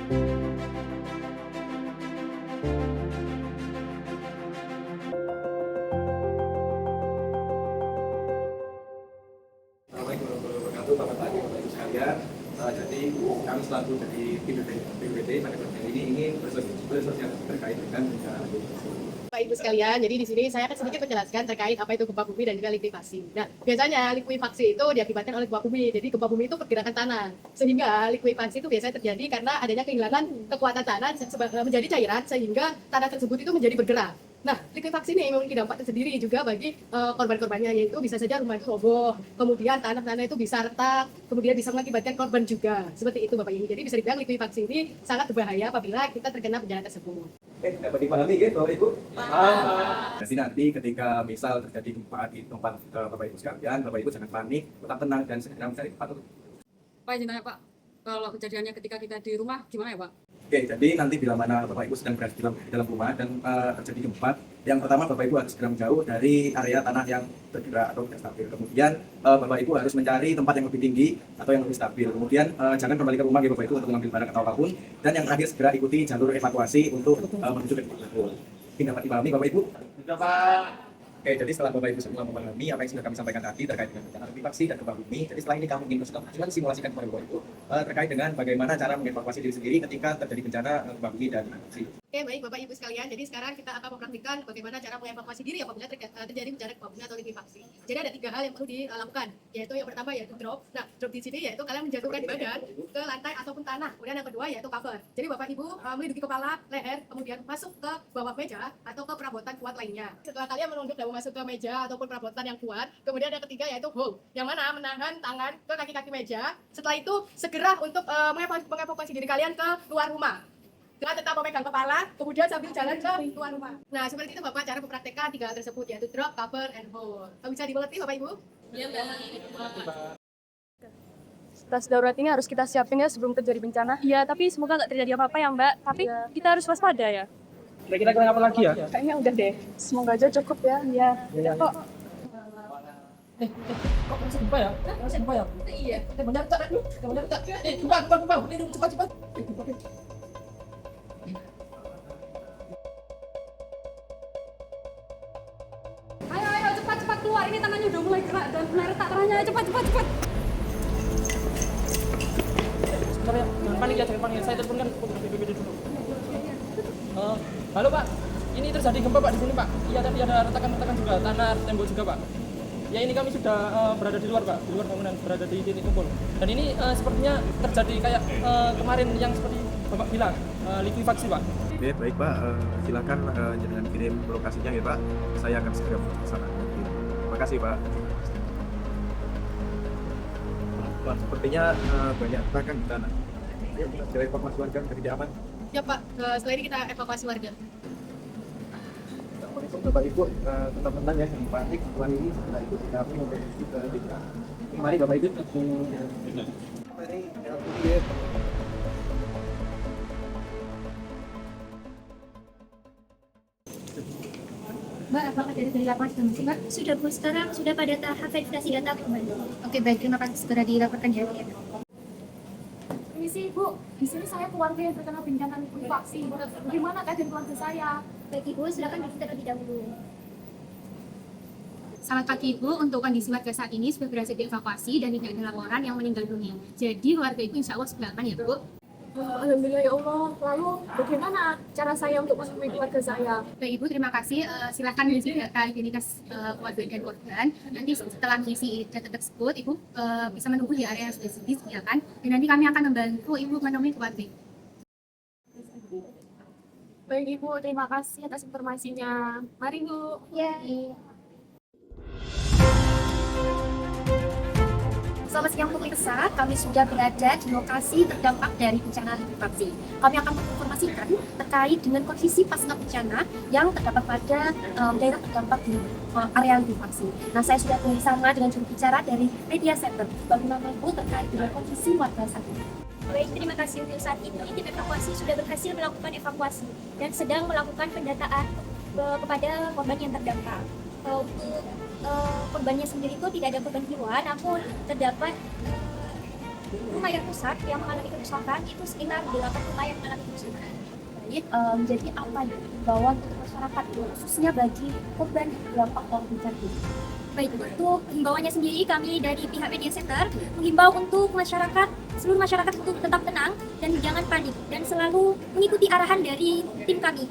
Assalamualaikum warahmatullahi wabarakatuh, Bapak Ibu sekalian. Jadi kami selaku dari BPBD pada kesempatan ini ingin bersosialisasi terkait dengan bencana likuifaksi. Bapak Ibu sekalian, jadi di sini saya akan sedikit menjelaskan terkait apa itu gempa bumi dan juga likuifaksi. Nah, biasanya likuifaksi itu diakibatkan oleh gempa bumi. Jadi gempa bumi itu pergerakan tanah. Sehingga likuifaksi itu biasanya terjadi karena adanya kehilangan kekuatan tanah menjadi cairan sehingga tanah tersebut itu menjadi bergerak. Nah, likuifaksi ini memiliki dampak tersendiri juga bagi korban-korbannya, yaitu bisa saja rumah itu roboh, kemudian tanah-tanah itu bisa retak, kemudian bisa mengakibatkan korban juga. Seperti itu Bapak Ibu. Jadi bisa dibilang likuifaksi ini sangat berbahaya apabila kita terkena bencana tersebut. Dapat dipahami ya Bapak Ibu? Jadi nanti ketika misal terjadi gempa di tempat Bapak Ibu sekalian, Bapak Ibu jangan panik, tetap tenang dan segera mencari tempat untuk. Pak, izin tanya Pak, kalau kejadiannya ketika kita di rumah gimana ya Pak? Oke, jadi nanti bila mana Bapak Ibu sedang berada di dalam rumah dan terjadi gempa, yang pertama Bapak Ibu harus segera menjauh dari area tanah yang bergerak atau tidak stabil. Kemudian Bapak Ibu harus mencari tempat yang lebih tinggi atau yang lebih stabil. Kemudian jangan kembali ke rumah ya Bapak Ibu untuk mengambil barang atau apapun. Dan yang terakhir segera ikuti jalur evakuasi untuk menuju ke tempat tersebut. Ini dapat dipahami Bapak Ibu? Sudah Pak. Oke, jadi setelah Bapak Ibu semua memahami apa yang sudah kami sampaikan tadi terkait dengan bencana likuifaksi dan gempa bumi, jadi setelah ini kami ingin cuma simulasikan kepada Bapak Ibu terkait dengan bagaimana cara mengevakuasi diri sendiri ketika terjadi bencana gempa bumi dan likuifaksi. Oke, baik Bapak Ibu sekalian. Jadi sekarang kita akan mempraktikkan bagaimana cara mengevakuasi diri apabila terjadi bencana gempa bumi atau likuifaksi. Jadi ada 3 hal yang perlu dilakukan, yaitu yang pertama yaitu drop. Nah, drop di sini yaitu kalian menjatuhkan badan ke lantai ataupun tanah. Kemudian yang kedua yaitu cover. Jadi Bapak Ibu melindungi kepala, leher, kemudian masuk ke bawah meja atau ke perabotan kuat lainnya. Setelah kalian menunduk dan masuk ke meja ataupun perabotan yang kuat, kemudian yang ketiga yaitu hold, yang mana menahan tangan ke kaki-kaki meja. Setelah itu segera untuk mengevakuasi diri kalian ke luar rumah dengan tetap memegang kepala, kemudian sambil jalan ke luar rumah. Nah, seperti itu Bapak cara mempraktekkan 3 hal tersebut, yaitu drop, cover, and hold. Bisa dimengerti Bapak Ibu? Iya Pak. Tas darurat ini harus kita siapin ya sebelum terjadi bencana. Iya, tapi semoga nggak terjadi apa-apa ya Mbak. Tapi kita harus waspada ya. Kira-kira apa lagi ya? Kayaknya udah deh. Semoga aja cukup ya. Iya. Kok Kok masih gempa ya? Masih gempa ya? Iya. Benar tak? Benar tak? Gempa. Ini cepat. Ayo cepat keluar, ini tanahnya udah mulai gerak dan mulai retak tanahnya. Cepat. Sebentar ya, jangan panik ya. Saya teleponkan BPBD dulu. Halo Pak, ini terjadi gempa Pak di sini Pak. Iya, tapi ada retakan juga, tanah, tembok juga Pak. Ya ini kami sudah berada di luar Pak, di luar bangunan, berada di titik kumpul. Dan ini sepertinya terjadi kayak kemarin yang seperti Bapak bilang, likuifaksi Pak. Oke, baik Pak, silakan jangan kirim lokasinya ya Pak. Saya akan segera menuju ke sana. Terima kasih Pak. Pak, sepertinya banyak retakan di tanah. Ayo kita segera evakuasi warga agar tidak aman. Ya Pak, setelah ini kita evakuasi warga. Bapak Ibu tetap tenang ya, jangan panik. Tuan ini sudah ikut kami untuk ke desa. Mari Bapak Ibu. Mari, Mbak, apakah dari laporan sudah masih Mbak? Sudah Bu, sekarang sudah pada tahap verifikasi data kembali. Oke baik, terima kasih segera dilaporkan ya. Permisi Bu, di sini saya keluarga yang terkena bencana likuifaksi. Bagaimana keadaan keluarga saya? Baik Ibu, silakan duduk terlebih dahulu. Selamat pagi Ibu, untuk kondisi warga saat ini sudah berhasil dievakuasi dan tidak ada laporan yang meninggal dunia. Jadi warga Ibu insya Allah sudah aman ya Bu. Alhamdulillah ya Allah. Lalu bagaimana cara saya untuk menemui keluarga saya? Baik Ibu, terima kasih. Silakan mengisi data identitas keluarga dan korban. Nanti setelah mengisi data tersebut, Ibu bisa menunggu di area yang sudah disediakan. Dan nanti kami akan membantu Ibu menemui keluarga. Baik Ibu, terima kasih atas informasinya. Mari Bu. Ya. Selamat siang pemirsa, kami sudah berada di lokasi terdampak dari bencana likuifaksi. Kami akan menginformasikan terkait dengan kondisi pasca bencana yang terdapat pada daerah terdampak di area likuifaksi. Nah, saya sudah bersama dengan juru bicara dari Media Center. Bagaimana Bu terkait dengan kondisi warga saat ini? Baik, terima kasih. Untuk saat ini tim evakuasi sudah berhasil melakukan evakuasi dan sedang melakukan pendataan kepada korban yang terdampak. Untuk korbannya sendiri itu tidak ada korban jiwa, namun terdapat rumah yang rusak yang mengalami kerusakan itu sekitar 8 rumah yang mengalami kerusakan. Baik, jadi apa ya himbauan untuk masyarakat khususnya bagi korban dampak pohon bencana ini? Baik, untuk himbauannya sendiri kami dari pihak Media Center menghimbau untuk masyarakat, seluruh masyarakat untuk tetap tenang dan jangan panik dan selalu mengikuti arahan dari tim kami.